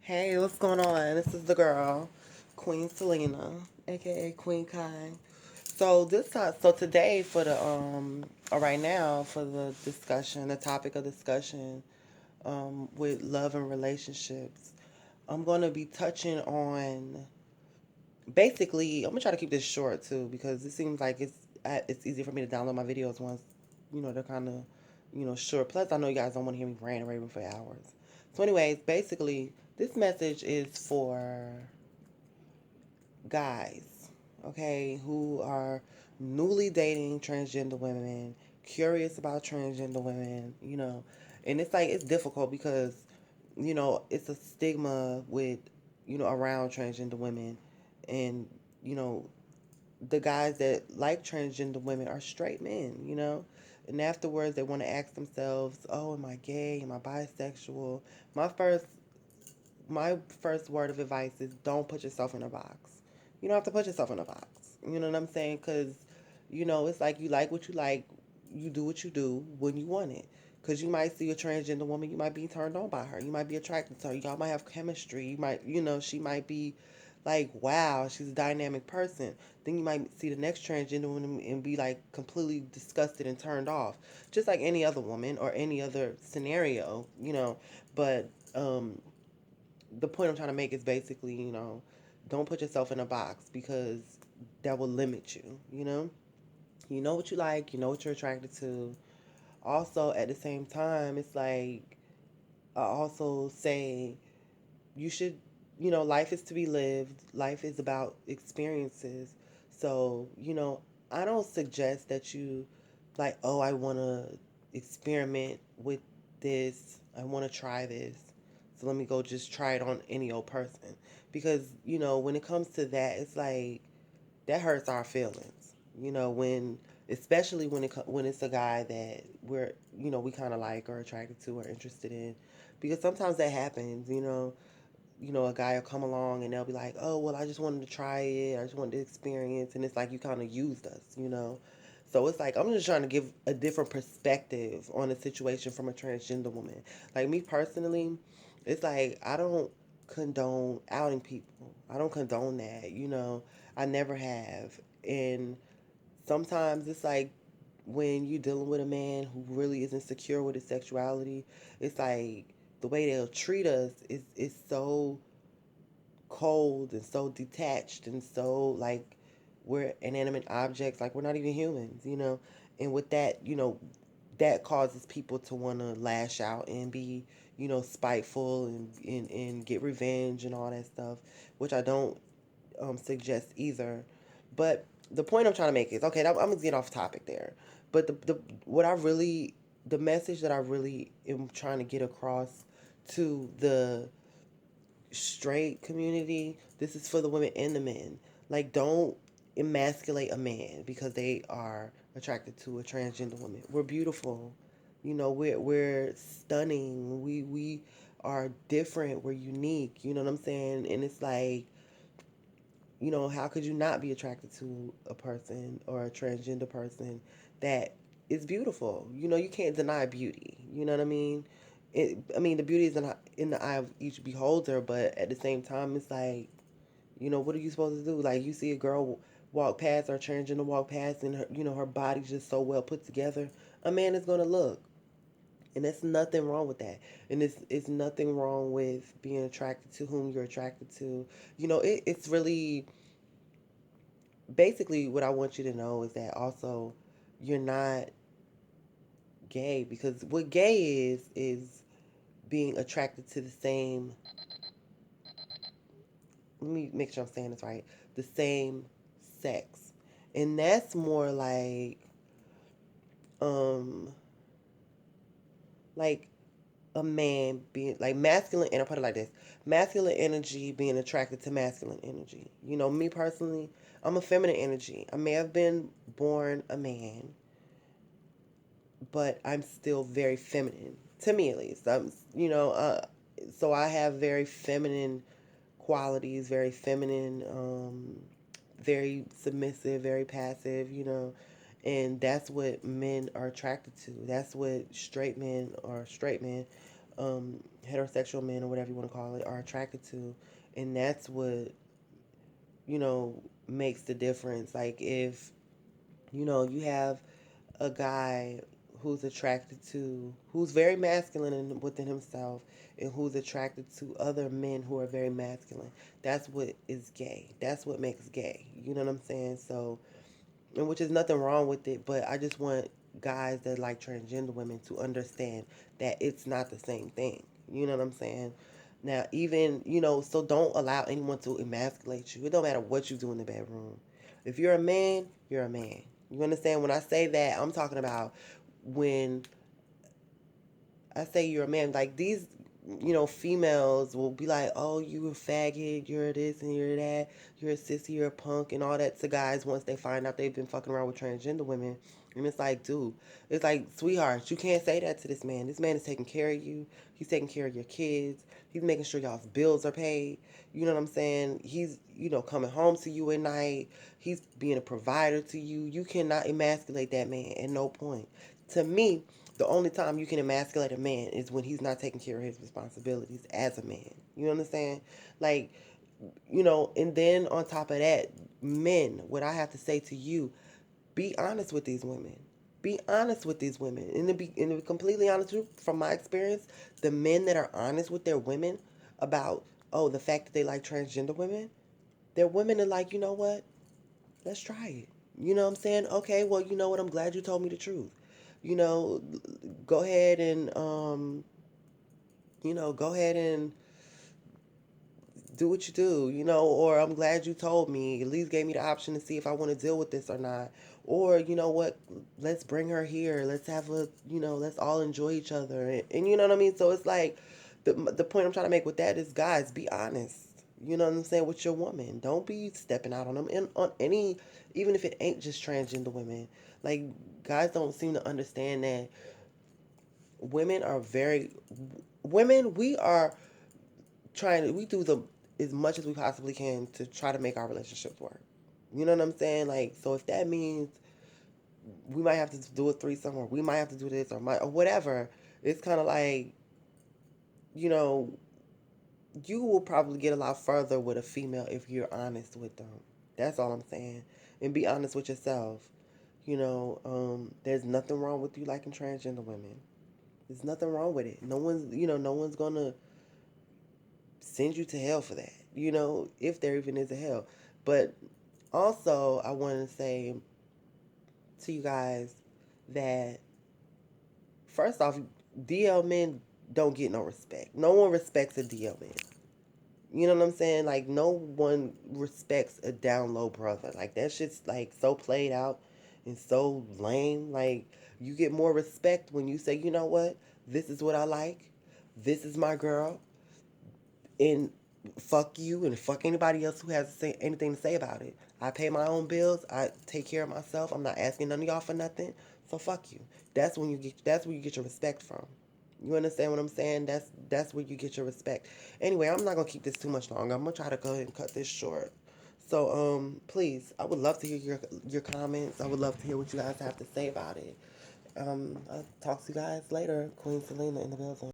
Hey, what's going on? This is the girl, Queen Selena, aka Queen Kai. So today for the or right now for the discussion, the topic of discussion, with love and relationships, I'm gonna be touching on basically. I'm gonna try to keep this short too because it seems like it's easy for me to download my videos once they're kind of short. Plus, I know you guys don't want to hear me rant and raving for hours. So, anyways, basically, this message is for guys, okay, who are newly dating transgender women, curious about transgender women, and it's like it's difficult because it's a stigma with around transgender women, and you know the guys that like transgender women are straight men, and afterwards they want to ask themselves, oh, am I gay, am I bisexual? My first word of advice is don't put yourself in a box. You don't have to put yourself in a box. You know what I'm saying? Because, it's like you like what you like. You do what you do when you want it. Because you might see a transgender woman, you might be turned on by her. You might be attracted to her. Y'all might have chemistry. You might, she might be like, wow, she's a dynamic person. Then you might see the next transgender woman and be like completely disgusted and turned off. Just like any other woman or any other scenario. But the point I'm trying to make is basically, don't put yourself in a box because that will limit you, You know what you like, you know what you're attracted to. Also, at the same time, it's like I also say you should, life is to be lived. Life is about experiences. So, I don't suggest that you like, oh, I want to experiment with this. I want to try this. So let me go just try it on any old person. Because, when it comes to that, it's like that hurts our feelings. When especially when it's a guy that we kind of like or attracted to or interested in, because sometimes that happens. A guy will come along and they'll be like, oh, well, I just wanted to try it. I just wanted to experience. And it's like you kind of used us. So it's like I'm just trying to give a different perspective on the situation from a transgender woman. Like me personally, it's like I don't condone outing people. I don't condone that. I never have. And sometimes it's like when you're dealing with a man who really isn't secure with his sexuality, it's like the way they'll treat us is so cold and so detached and so like we're inanimate objects, like we're not even humans. And with that, that causes people to want to lash out and be, spiteful and get revenge and all that stuff, which I don't suggest either. But the point I'm trying to make is okay. I'm gonna get off topic there, but the message that I really am trying to get across to the straight community, this is for the women and the men. Like, don't emasculate a man because they are attracted to a transgender woman. We're beautiful. We're stunning. We are different. We're unique. You know what I'm saying? And it's like, how could you not be attracted to a person or a transgender person that is beautiful? You can't deny beauty. You know what I mean? The beauty is in the eye of each beholder, but at the same time, it's like, what are you supposed to do? Like, you see a girl walk past or transgender walk past, and her body's just so well put together. A man is gonna look, and there's nothing wrong with that. And it's nothing wrong with being attracted to whom you're attracted to. It's really basically what I want you to know is that also you're not gay, because what gay is being attracted to the same, let me make sure I'm saying this right, the same sex. And that's more um like a man being like masculine, and I put it like this: masculine energy being attracted to masculine energy. Me personally, I'm a feminine energy. I may have been born a man, but I'm still very feminine, to me at least. So I have very feminine qualities, very feminine, very submissive, very passive, and that's what men are attracted to. That's what straight men are straight men. heterosexual men or whatever you want to call it are attracted to, and that's what makes the difference. Like if you have a guy who's very masculine within himself, and who's attracted to other men who are very masculine. That's what is gay. That's what makes gay. You know what I'm saying? So, and which is nothing wrong with it, but I just want guys that like transgender women to understand that it's not the same thing. You know what I'm saying? Now, even, so don't allow anyone to emasculate you. It don't matter what you do in the bedroom. If you're a man, you're a man. You understand? When I say that, I'm talking about when I say you're a man, like these, females will be like, oh, you a faggot, you're this and you're that, you're a sissy, you're a punk, and all that to guys once they find out they've been fucking around with transgender women. And it's like, dude, it's like, sweetheart, you can't say that to this man. This man is taking care of you. He's taking care of your kids. He's making sure y'all's bills are paid. You know what I'm saying? He's, coming home to you at night. He's being a provider to you. You cannot emasculate that man at no point. To me, the only time you can emasculate a man is when he's not taking care of his responsibilities as a man. You understand? Like, and then on top of that, men, what I have to say to you, be honest with these women. Be honest with these women. And to be completely honest with you, from my experience, the men that are honest with their women about, oh, the fact that they like transgender women, their women are like, you know what? Let's try it. You know what I'm saying? Okay, well, you know what? I'm glad you told me the truth. You know, go ahead and go ahead and do what you do, or I'm glad you told me, at least gave me the option to see if I want to deal with this or not. Or, you know what, let's bring her here. Let's have let's all enjoy each other. And you know what I mean? So it's like, the point I'm trying to make with that is, guys, be honest. You know what I'm saying? With your woman. Don't be stepping out on them. And on any, even if it ain't just transgender women. Like, guys don't seem to understand that women are very, women, we are we do the as much as we possibly can to try to make our relationships work. You know what I'm saying? Like, so if that means we might have to do a threesome, or we might have to do this, or whatever, it's kind of like, you know, you will probably get a lot further with a female if you're honest with them. That's all I'm saying. And be honest with yourself. There's nothing wrong with you liking transgender women. There's nothing wrong with it. No one's gonna send you to hell for that, if there even is a hell. But also, I want to say to you guys that, first off, DL men don't get no respect. No one respects a DL man. You know what I'm saying? Like, no one respects a down low brother. Like, that shit's like so played out and so lame. Like, you get more respect when you say, you know what? This is what I like. This is my girl. And fuck you and fuck anybody else who has anything to say about it. I pay my own bills. I take care of myself. I'm not asking none of y'all for nothing. So fuck you. That's where you get your respect from. You understand what I'm saying? That's where you get your respect. Anyway, I'm not gonna keep this too much longer. I'm gonna try to go ahead and cut this short. So please, I would love to hear your comments. I would love to hear what you guys have to say about it. I'll talk to you guys later. Queen Selena in the building.